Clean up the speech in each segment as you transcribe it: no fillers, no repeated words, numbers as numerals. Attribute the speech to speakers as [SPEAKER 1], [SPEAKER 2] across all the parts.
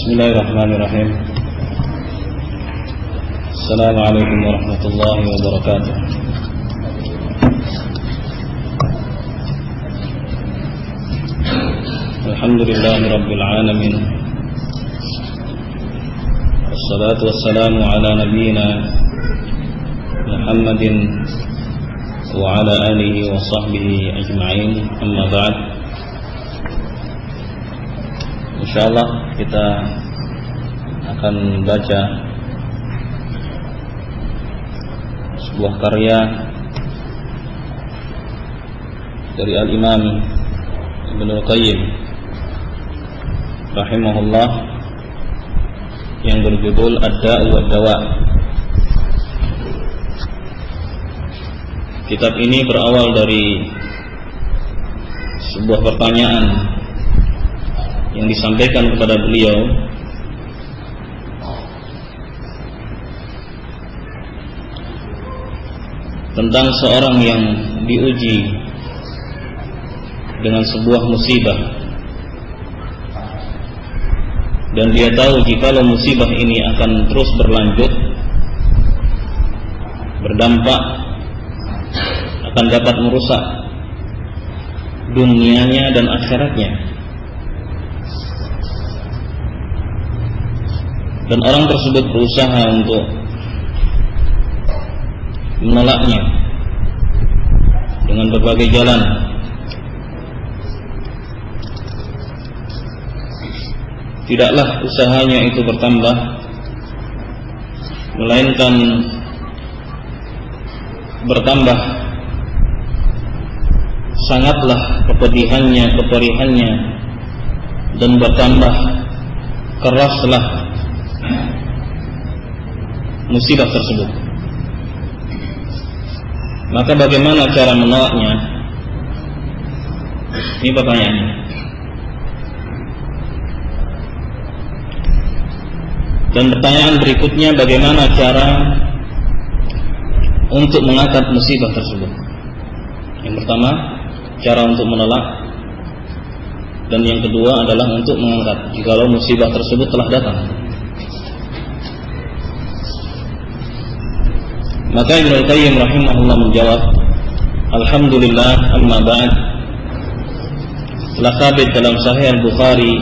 [SPEAKER 1] Bismillahirrahmanirrahim. Assalamualaikum warahmatullahi wabarakatuh. Alhamdulillahi rabbil alamin. Wassalatu wassalamu ala nabiyyina Muhammadin wa ala alihi wa sahbihi ajma'in. Amma ba'd. Insyaallah kita akan baca sebuah karya dari Al-Imam Ibnul Qayyim rahimahullah yang berjudul Ad-Da'u wad-Dawa. Kitab ini berawal dari sebuah pertanyaan yang disampaikan kepada beliau tentang seorang yang diuji dengan sebuah musibah, dan dia tahu jikalau musibah ini akan terus berlanjut, berdampak, akan dapat merusak dunianya dan akhiratnya. Dan orang tersebut berusaha untuk menolaknya dengan berbagai jalan. Tidaklah usahanya itu bertambah, melainkan bertambah sangatlah kepedihannya, keperihannya, dan bertambah keraslah musibah tersebut. Maka bagaimana cara menolaknya? Ini pertanyaannya. Dan pertanyaan berikutnya, bagaimana cara untuk mengangkat musibah tersebut? Yang pertama, cara untuk menolak, dan yang kedua adalah untuk mengangkat jikalau musibah tersebut telah datang. Maka Ibnul Qayyim rahimahullah menjawab, alhamdulillah, amma ba'd. Telah sabit dalam Sahih Al-Bukhari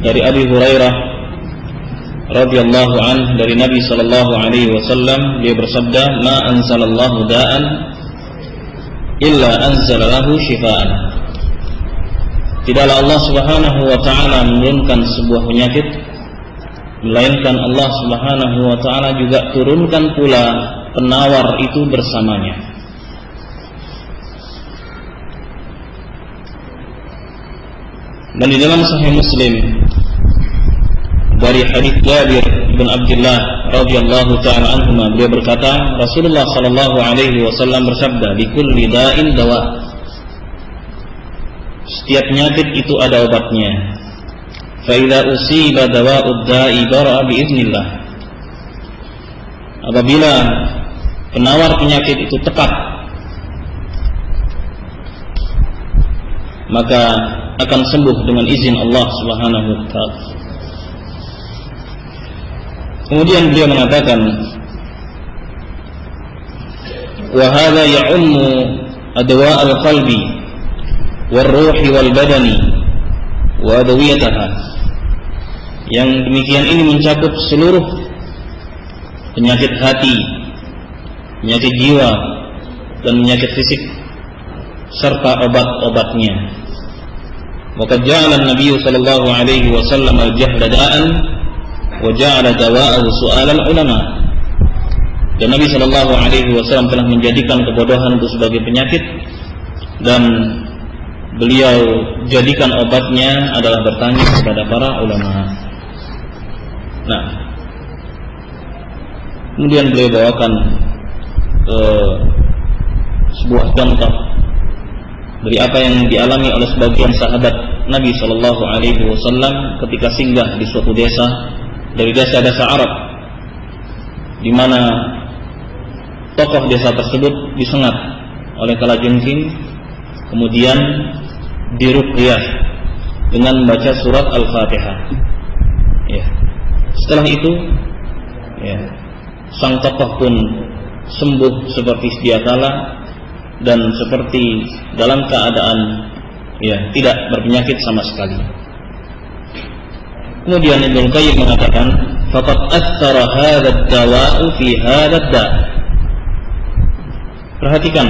[SPEAKER 1] dari Abi Hurairah radhiyallahu anhu dari Nabi sallallahu alaihi wasallam, dia bersabda, ma anzalallahu da'an illa anzala lahu shifaan. Tidaklah Allah Subhanahu wa taala menurunkan sebuah penyakit, melainkan Allah Subhanahu wa taala juga turunkan pula penawar itu bersamanya. Dan di dalam Sahih Muslim dari hadits Jabir bin Abdullah radhiyallahu taala anhuma, beliau berkata, Rasulullah sallallahu alaihi wasallam bersabda, likulli da'in dawa. Setiap penyakit itu ada obatnya. Fa'idha usiba dawa'ud da'i bara'a biiznillah. Apabila penawar penyakit itu tepat, maka akan sembuh dengan izin Allah Subhanahu wa ta'ala. Kemudian beliau mengatakan, wa hadha ya'ummu adwa' al-qalbi war-ruhi wal-badani wa adwiyataha. Yang demikian ini mencakup seluruh penyakit hati, penyakit jiwa, dan penyakit fisik, serta obat-obatnya. Wa qad ja'ala an-nabiy sallallahu alaihi wasallam al-jahla da'an wa ja'ala dawa'ahu su'alan ulama. Dan Nabi sallallahu alaihi wasallam telah menjadikan kebodohan itu sebagai penyakit, dan beliau jadikan obatnya adalah bertanya kepada para ulama. Nah, kemudian beliau bawakan sebuah contoh dari apa yang dialami oleh sebagian sahabat Nabi Shallallahu Alaihi Wasallam ketika singgah di suatu desa dari desa-desa Arab, di mana tokoh desa tersebut disengat oleh kalajengking, kemudian diruqyah dengan membaca surat Al-Fatihah. Ya. Setelah itu, ya, sang tokoh pun sembuh seperti sedia kala dan seperti dalam keadaan ya tidak berpenyakit sama sekali. Kemudian Ibnu Qayyim mengatakan, faqad athara hadha ad-dawa'u fi hadha ad-da'. Perhatikan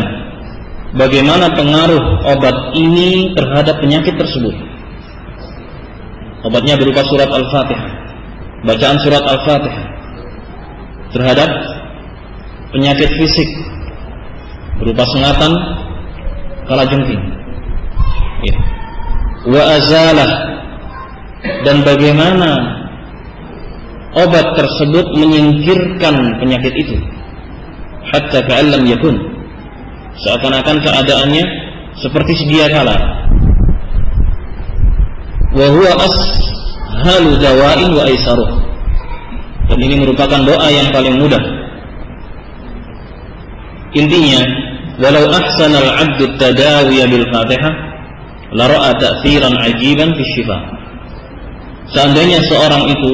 [SPEAKER 1] bagaimana pengaruh obat ini terhadap penyakit tersebut. Obatnya berupa surat Al-Fatihah, bacaan surat Al-Fatihah terhadap penyakit fisik berupa sengatan, kalajengking, ya. Wa azalah, dan bagaimana obat tersebut menyingkirkan penyakit itu, hatta ka'allam yakun, seakan-akan keadaannya seperti sedia kala. Wa huwa ashalu dawa'in wa aisaruh, dan ini merupakan doa yang paling mudah. Intinya, walau ahsana al-'abdu at-tadawiya bil Fatihah la ra'a ta'thiran 'ajiban fi syifa. Seandainya seorang itu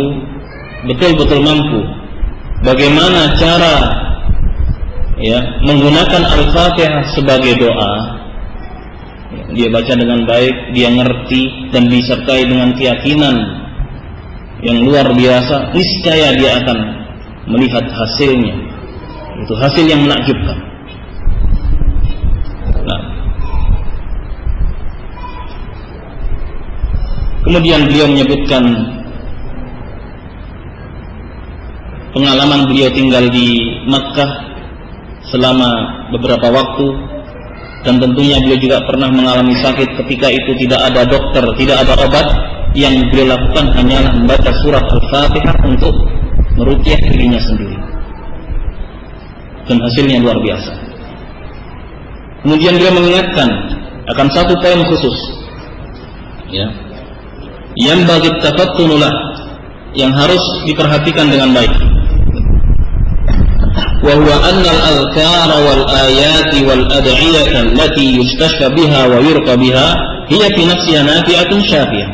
[SPEAKER 1] betul-betul mampu bagaimana cara ya menggunakan Al-Fatihah sebagai doa, ya, dia baca dengan baik, dia ngerti dan disertai dengan keyakinan yang luar biasa, niscaya dia akan melihat hasilnya. Itu hasil yang menakjubkan. Nah, kemudian beliau menyebutkan pengalaman beliau tinggal di Makkah selama beberapa waktu, dan tentunya beliau juga pernah mengalami sakit. Ketika itu tidak ada dokter, tidak ada obat, yang beliau lakukan hanyalah membaca surat Al-Fatihah untuk meruqyah dirinya sendiri, dan hasilnya luar biasa. Kemudian beliau mengingatkan akan satu poin khusus, ya, yang bagi tafattunulah, yang harus diperhatikan dengan baik. Wa huwa anna al-adhkara wal ayati wal ad'iyata allati yustashfa biha wa yurqa biha hiya fi nafsiha nafi'atun syafiyah.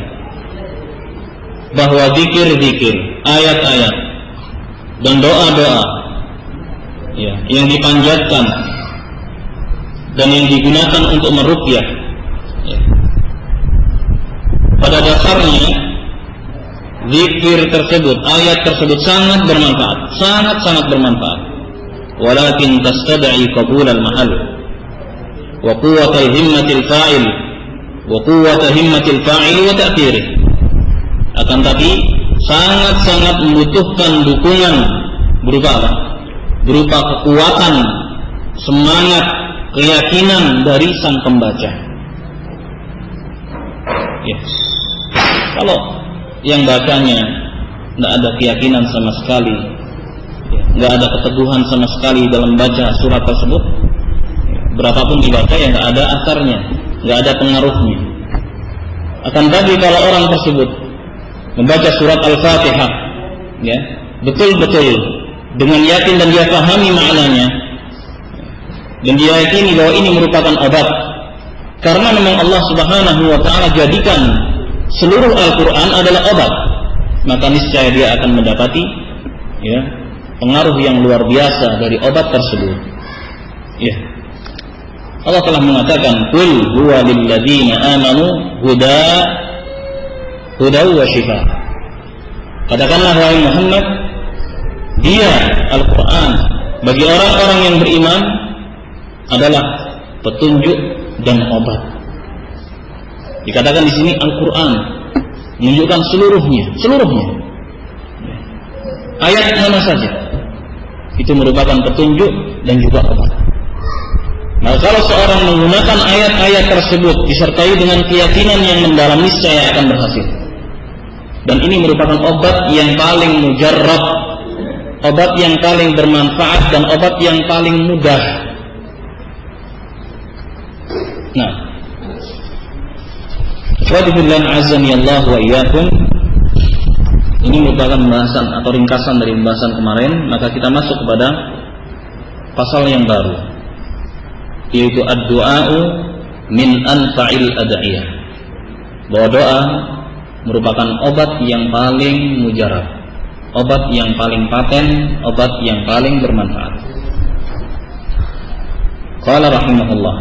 [SPEAKER 1] Bahwa zikir-zikir, ayat-ayat dan doa-doa, ya, yang dipanjatkan dan yang digunakan untuk meruqyah, ya, pada dasarnya zikir tersebut, ayat tersebut sangat bermanfaat, sangat bermanfaat. Walakin tastad'i qabul al-mahal wa quwwata himmatil fa'il wa quwwata himmatil fa'il wa ta'thirih. Akan tapi sangat membutuhkan dukungan berupa apa? Berupa kekuatan, semangat, keyakinan dari sang pembaca. Ya. Kalau yang bacanya tidak ada keyakinan sama sekali, tidak ada keteguhan sama sekali dalam baca surat tersebut, berapapun dibaca ya tidak ada akarnya, tidak ada pengaruhnya. Akan tapi kalau orang tersebut membaca surat Al-Fatihah, ya, betul-betul dengan yakin dan dia pahami maknanya, dan dia yakini bahwa ini merupakan obat, karena memang Allah Subhanahu wa ta'ala jadikan seluruh Al-Quran adalah obat, maka niscaya dia akan mendapati, ya, pengaruh yang luar biasa dari obat tersebut. Ya, Allah telah mengatakan, qul huwa lil ladzina amanu huda wa shifa. Katakanlah wahai Muhammad, dia Al-Quran bagi orang-orang yang beriman adalah petunjuk dan obat. Dikatakan di sini Al-Quran menunjukkan seluruhnya. Ayat mana saja itu merupakan petunjuk dan juga obat. Nah, kalau seorang menggunakan ayat-ayat tersebut disertai dengan keyakinan yang mendalam, niscaya akan berhasil. Dan ini merupakan obat yang paling mujarrab, obat yang paling bermanfaat, dan obat yang paling mudah. Nah, wadillan azani Allah wa iyyakum, ini merupakan pembahasan atau ringkasan dari pembahasan kemarin. Maka kita masuk kepada pasal yang baru, yaitu ad-du'a'u min anfa'il ad'iyah. bahwa doa merupakan obat yang paling mujarab, obat yang paling paten, obat yang paling bermanfaat. Qala rahimahullah,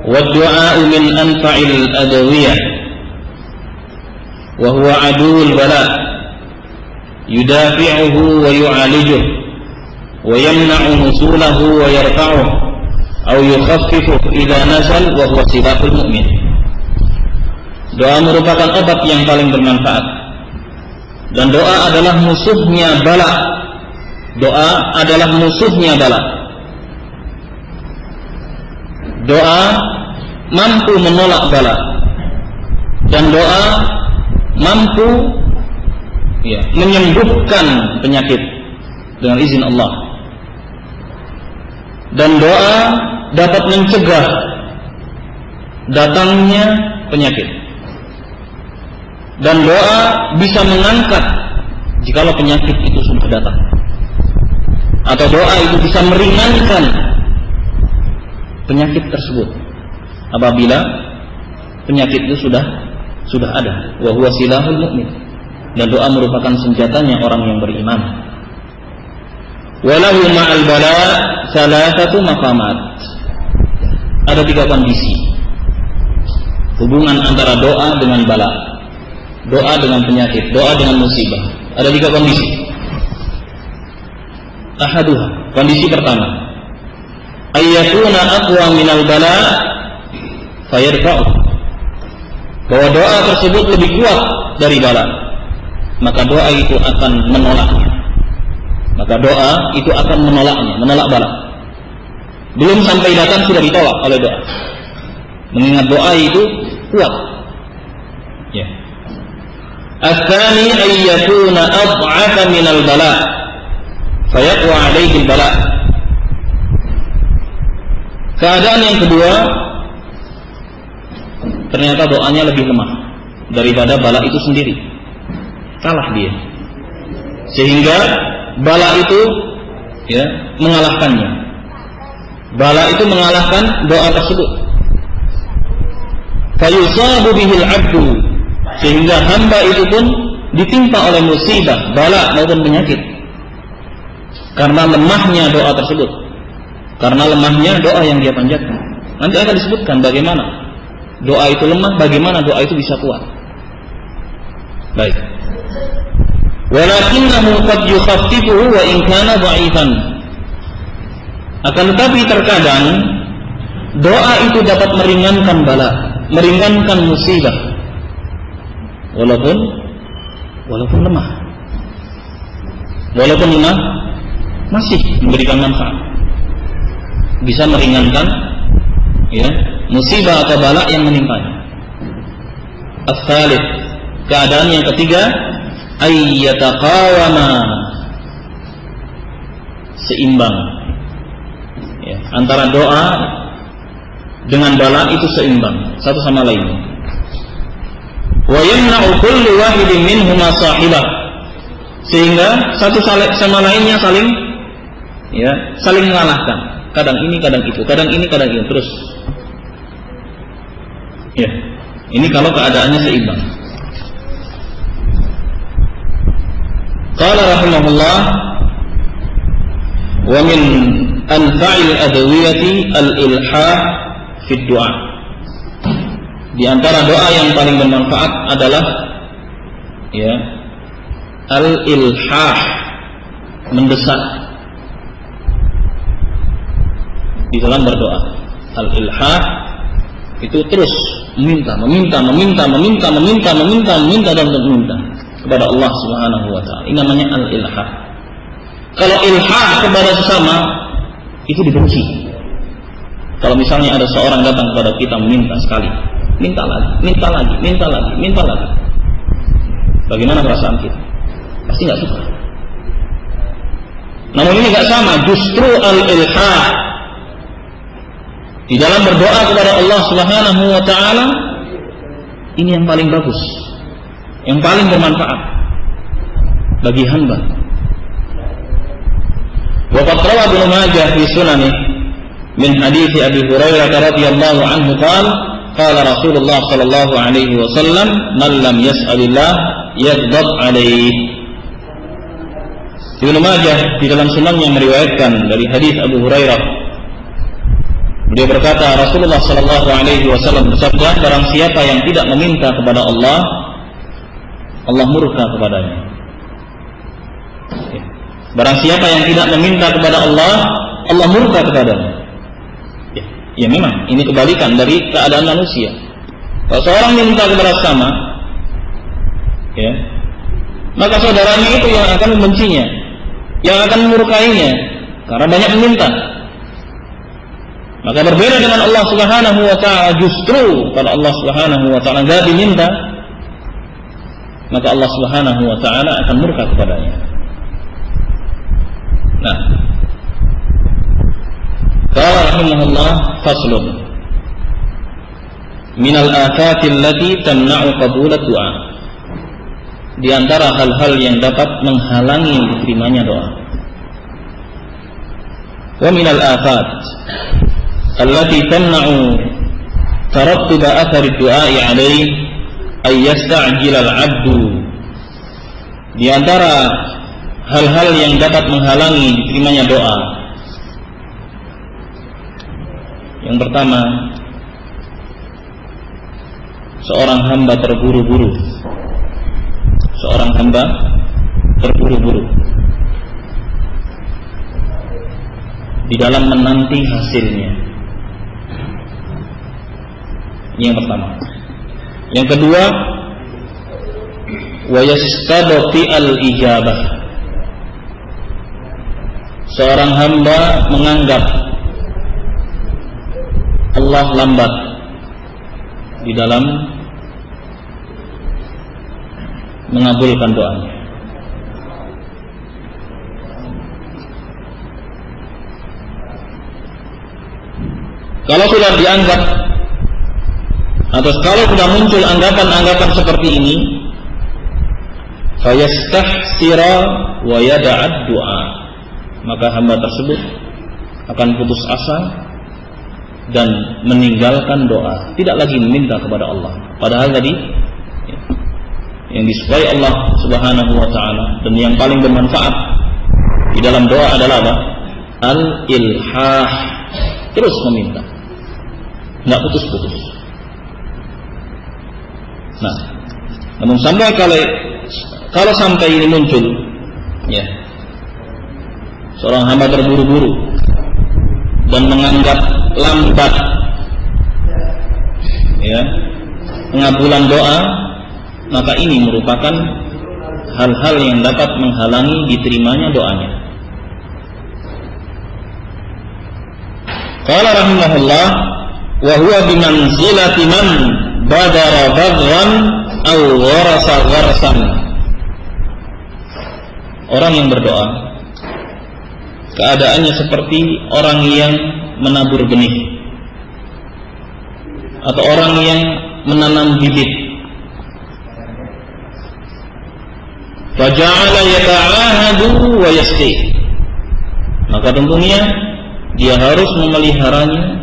[SPEAKER 1] wa du'a'u min anfa'il adawiyah wa huwa aduwwul bala yudafi'uhu wa yu'alijuhu wa yamna'u nusulahu wa yarfa'uhu aw yukhaffifuhu idza nazal wa huwa silahul mu'min. Doa merupakan obat yang paling bermanfaat, dan doa adalah musuhnya bala. Doa adalah musuhnya bala. Doa mampu menolak bala, dan doa mampu menyembuhkan penyakit dengan izin Allah, dan doa dapat mencegah datangnya penyakit. Dan doa bisa mengangkat jikalau penyakit itu sudah datang, atau doa itu bisa meringankan penyakit tersebut apabila penyakit itu sudah ada. Wa huwa silahul mu'min, dan doa merupakan senjatanya orang yang beriman. Walahu ma'al bala salasatu maqamat. Ada 3 kondisi hubungan antara doa dengan bala, doa dengan penyakit, doa dengan musibah. Ada 3 kondisi. Ahaduha, kondisi pertama, ayyakuna aqwa minal bala fayarfa'u, bahwa doa tersebut lebih kuat dari bala, maka doa itu akan menolaknya. Maka doa itu akan menolaknya, menolak bala. Belum sampai datang sudah ditolak oleh doa, mengingat doa itu kuat. Ya. Ats-tsani ay yakuna ad'afa min al-bala fayaqwa 'alaihi al-bala. Keadaan yang kedua, ternyata doanya lebih lemah daripada bala itu sendiri. Kalah dia, sehingga bala itu mengalahkannya. Bala itu mengalahkan doa tersebut. Fayusabu bihil 'abdu, sehingga hamba itu pun ditimpa oleh musibah, bala maupun penyakit, karena lemahnya doa tersebut, karena lemahnya doa yang dia panjatkan. Nanti akan disebutkan bagaimana doa itu lemah, bagaimana doa itu bisa kuat. Baik. Walakinnahu qad yukhaffifuhu wa in kana dha'ifan. Akan tetapi terkadang doa itu dapat meringankan bala, meringankan musibah, walaupun lemah. Walaupun lemah masih memberikan manfaat, bisa meringankan musibah atau bala yang menimpanya. Ats-tsalits, keadaan yang ketiga, ayyataqawama, seimbang. Antara doa dengan bala itu seimbang, satu sama lain. Wa yamna'u kullu wahidin minhuma sahibah, sehingga satu sama lainnya saling mengalahkan. Kadang ini, kadang itu, kadang ini, kadang itu, terus. Ini kalau keadaannya seimbang. Qala rahimahullah, wa min anfa'il adawiyati al-ilhah fi du'a. Di antara doa yang paling bermanfaat adalah al-ilhah, mendesak di dalam berdoa. Al-ilhah itu terus meminta dan meminta kepada Allah Subhanahu wa taala. Ini namanya al-ilhah. Kalau ilhah kepada sesama itu dibenci. Kalau misalnya ada seorang datang kepada kita meminta sekali, minta lagi. Bagaimana perasaan kita? Pasti nggak suka. Namun ini nggak sama, justru al-ilhah di dalam berdoa kepada Allah Subhanahu wa taala ini yang paling bagus, yang paling bermanfaat bagi hamba. Wa qad rawa Ibnu Majah fi Sunanih min hadits Abi Hurairah radhiyallahu anhu qala qala Rasulullah sallallahu alaihi wasallam, "Man lam yas'alillah yaghdab alaihi." Ibnu Majah di dalam sunannya meriwayatkan dari hadis Abu Hurairah. Beliau berkata, Rasulullah sallallahu alaihi wasallam bersabda, barang siapa yang tidak meminta kepada Allah, Allah murka kepadanya. Barang siapa yang tidak meminta kepada Allah, Allah murka kepadanya. Ya memang ini kebalikan dari keadaan manusia. Kalau seorang minta kepada sama, ya, maka saudaranya itu yang akan membencinya, yang akan memurkainya karena banyak meminta. Maka berbeda dengan Allah Subhanahu wa taala, justru kalau Allah Subhanahu wa taala enggak diminta, maka Allah Subhanahu wa taala akan murka kepadanya. Nah, qala rahimahullah, faslun minal afati allati tamna'u qabul ad-du'a. Di antara hal-hal yang dapat menghalangi diterimanya doa. Wa minal afat allati tamna'u tarattub athar ad-du'a 'alayhi ay yasta'jil al-'abdu. Di antara hal-hal yang dapat menghalangi diterimanya doa, yang pertama, seorang hamba terburu-buru. Seorang hamba terburu-buru di dalam menanti hasilnya. Yang pertama. Yang kedua, wa yastadfi al-ijabah. Seorang hamba menganggap Allah lambat di dalam mengabulkan doanya. Kalau sudah dianggap atau kalau sudah muncul anggapan-anggapan seperti ini, fayastahsira wa yada'ad du'a, maka hamba tersebut akan putus asa dan meninggalkan doa, tidak lagi meminta kepada Allah. Padahal tadi yang disukai Allah Subhanahu wa taala dan yang paling bermanfaat di dalam doa adalah apa? Al-ilhah, terus meminta, enggak putus-putus. Nah, namun sampai kalau sampai ini muncul, ya, seorang hamba terburu-buru dan menganggap lambat, ya, pengabulan doa, maka ini merupakan hal-hal yang dapat menghalangi diterimanya doanya. Qala rahimahullah, wa huwa bimanzilati man badara badran aw gharasa gharsan. Orang yang berdoa keadaannya seperti orang yang menabur benih atau orang yang menanam bibit. Faja'ala yata'ahadu wa yasqi. Maka tentunya dia harus memeliharanya,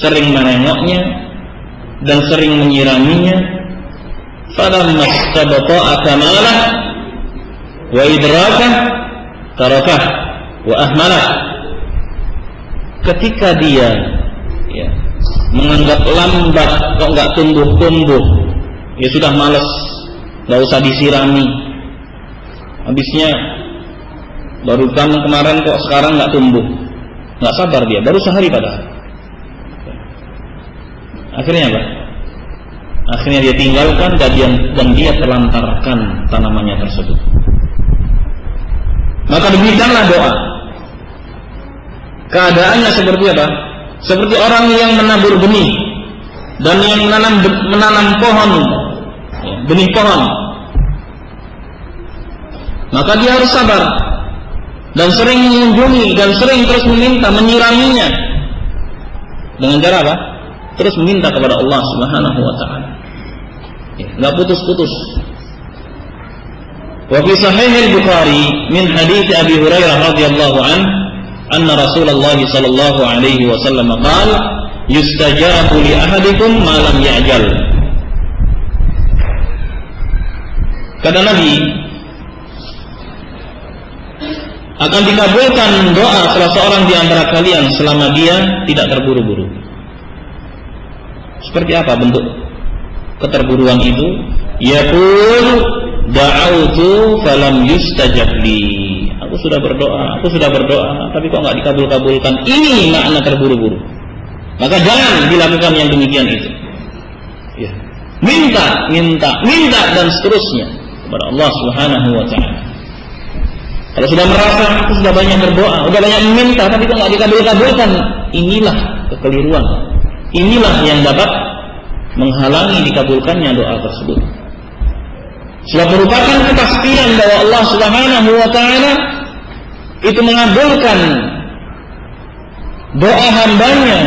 [SPEAKER 1] sering menengoknya dan sering menyiraminya. Falamma istabata'a kamalah wa idrakah tarakah wa ahmalah. Ketika dia, ya, menganggap lambat, kok nggak tumbuh-tumbuh, ya sudah malas, nggak usah disirami. Habisnya baru kemarin kok sekarang nggak tumbuh, nggak sabar dia, baru sehari padahal. Akhirnya apa? Akhirnya dia tinggalkan dan dia terlantarkan tanamannya tersebut. Maka demikianlah doa. Keadaannya seperti apa? Seperti orang yang menabur benih dan yang menanam pohon, ya, benih pohon. Maka dia harus sabar dan sering mengunjungi dan sering terus meminta, menyiraminya dengan cara apa? Terus meminta kepada Allah Subhanahu wa taala. Ya, enggak putus-putus. Wa fi sahih al-Bukhari min hadits Abi Hurairah radhiyallahu anhu anna Rasulullah sallallahu alaihi wasallam qala yustajabu li ahadikum ma lam ya'jal. Kata Nabi, akan dikabulkan doa salah seorang di antara kalian selama dia tidak terburu-buru. Seperti apa bentuk keterburuan itu? Yaqul da'autu falam yustajab li. Aku sudah berdoa, tapi kok enggak dikabul-kabulkan. Ini makna terburu-buru. Maka jangan dilakukan yang demikian itu. Ya. Minta dan seterusnya kepada Allah Subhanahu wa taala. Kalau sudah merasa aku sudah banyak berdoa, sudah banyak meminta, tapi kok enggak dikabul-kabulkan, inilah kekeliruan. Inilah yang dapat menghalangi dikabulkannya doa tersebut. Sudah merupakan kepastian bahwa Allah Subhanahu wa taala itu mengabulkan doa hambanya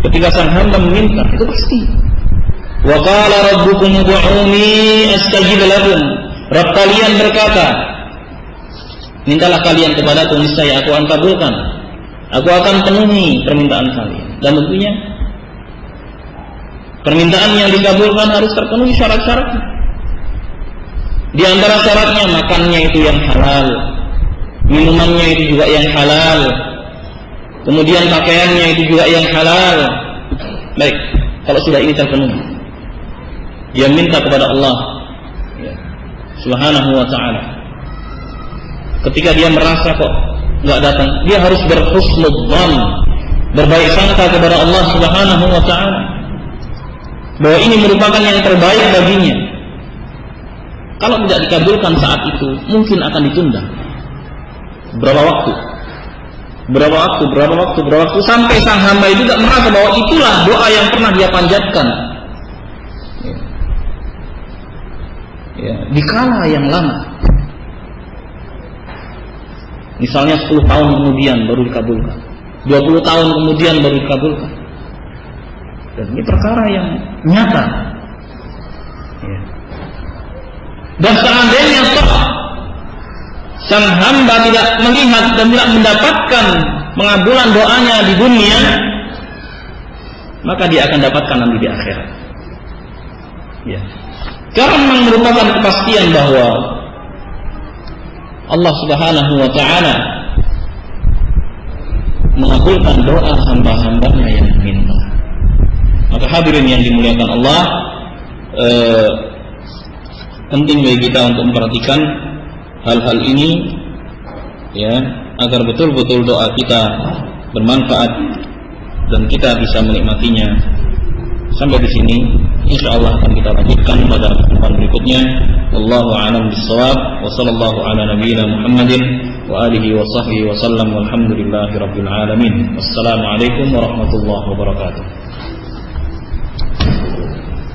[SPEAKER 1] ketika sang hamba meminta, itu pasti. Wa qala rabbukum ud'uni astajib lakum. Rabb kalian berkata, mintalah kalian kepadaku, niscaya aku akan kabulkan. Aku akan penuhi permintaan kalian. Dan tentunya permintaan yang dikabulkan harus terpenuhi syarat-syaratnya. Di antara syaratnya makannya itu yang halal, minumannya itu juga yang halal, kemudian pakaiannya itu juga yang halal. Baik, kalau sudah ini terpenuhi, dia minta kepada Allah Subhanahu wa ta'ala. Ketika dia merasa kok nggak datang, dia harus berhusnudzan, berbaik sangka kepada Allah Subhanahu wa ta'ala bahwa ini merupakan yang terbaik baginya. Kalau tidak dikabulkan saat itu, mungkin akan ditunda. Berapa waktu sampai sang hamba itu tidak merasa bahwa itulah doa yang pernah dia panjatkan. Ya, di kala yang lama. Misalnya 10 tahun kemudian baru dikabulkan, 20 tahun kemudian baru dikabulkan. Dan ini perkara yang nyata. Ya. Dan seandainya sang hamba tidak melihat dan tidak mendapatkan pengabulan doanya di dunia, maka dia akan dapatkan nanti di akhirat. Ya. Karena memang merupakan kepastian bahwa Allah Subhanahu wa ta'ala mengabulkan doa hamba-hambanya yang minta. Maka hadirin yang dimuliakan Allah, penting bagi kita untuk memperhatikan hal-hal ini, ya, agar betul-betul doa kita bermanfaat dan kita bisa menikmatinya. Sampai di sini, insyaallah akan kita lanjutkan pada pertemuan berikutnya. Wallahu a'lam bissawab. Wa sallallahu ala nabiyyina Muhammadin wa alihi wa sahbihi wa sallam. Walhamdulillahi rabbil alamin. Wassalamu alaikum warahmatullahi wabarakatuh.